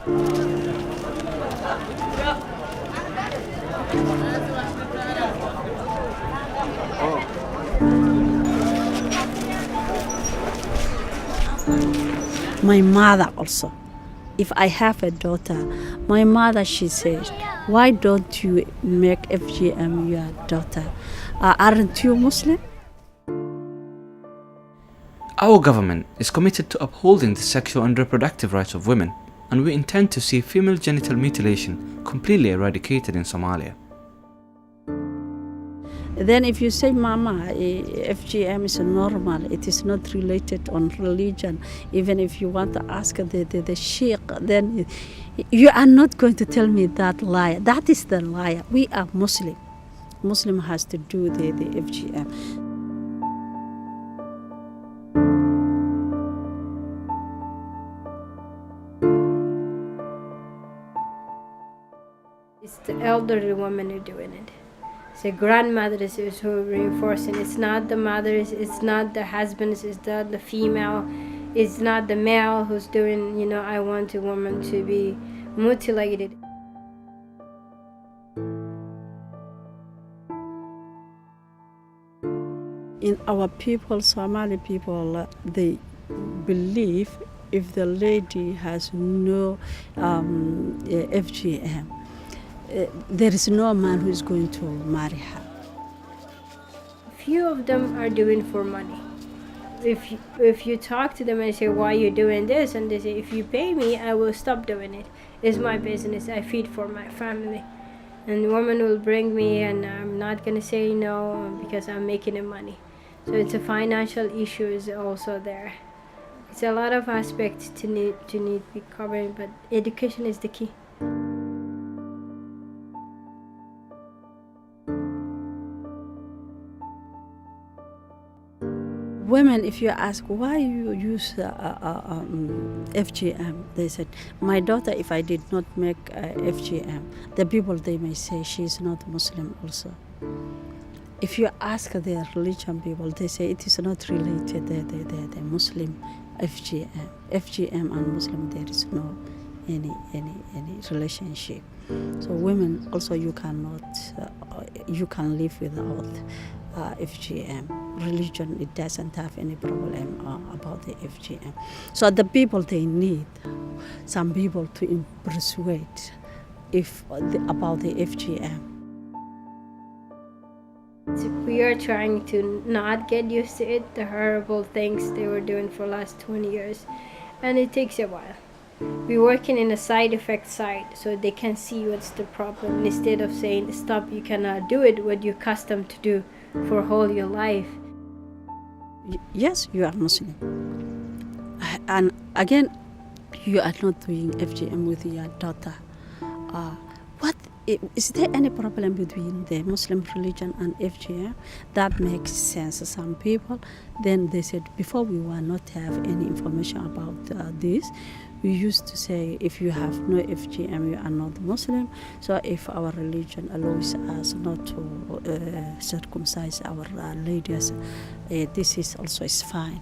My mother also. If I have a daughter, my mother, she says, why don't you make FGM your daughter? Aren't you Muslim? Our government is committed to upholding the sexual and reproductive rights of women, and we intend to see female genital mutilation completely eradicated in Somalia. Then if you say, Mama, FGM is normal, it is not related on religion, even if you want to ask the sheikh, then you are not going to tell me that lie. That is the lie. We are Muslim. Muslim has to do the FGM. It's the elderly women who are doing it. It's the grandmothers who are reinforcing. It's not the mothers, it's not the husbands, it's not the female, it's not the male who's doing, I want a woman to be mutilated. In our people, Somali people, they believe if the lady has no FGM, there is no man who is going to marry her. Few of them are doing for money. If you talk to them and say, why are you doing this? And they say, if you pay me, I will stop doing it. It's my business. I feed for my family. And the woman will bring me, and I'm not going to say no because I'm making the money. So it's a financial issue is also there. It's a lot of aspects to need to be covered, but education is the key. Women, if you ask why you use FGM, they said, my daughter, if I did not make FGM, the people, they may say she's not Muslim also. If you ask the religion people, they say it is not related, the Muslim FGM and Muslim, there is no any relationship. So women also, you cannot, you can live without FGM. Religion, it doesn't have any problem about the FGM. So the people, they need some people to persuade about the FGM. We are trying to not get used to it, the horrible things they were doing for the last 20 years, and it takes a while. We're working in a side effect side, so they can see what's the problem, instead of saying, stop, you cannot do it, what you're accustomed to do for whole your life. Yes, you are Muslim. And again, you are not doing FGM with your daughter. Is there any problem between the Muslim religion and FGM? That makes sense. Some people, then they said, before we will not have any information about this, we used to say, if you have no FGM, you are not Muslim. So if our religion allows us not to circumcise our ladies, this is also is fine.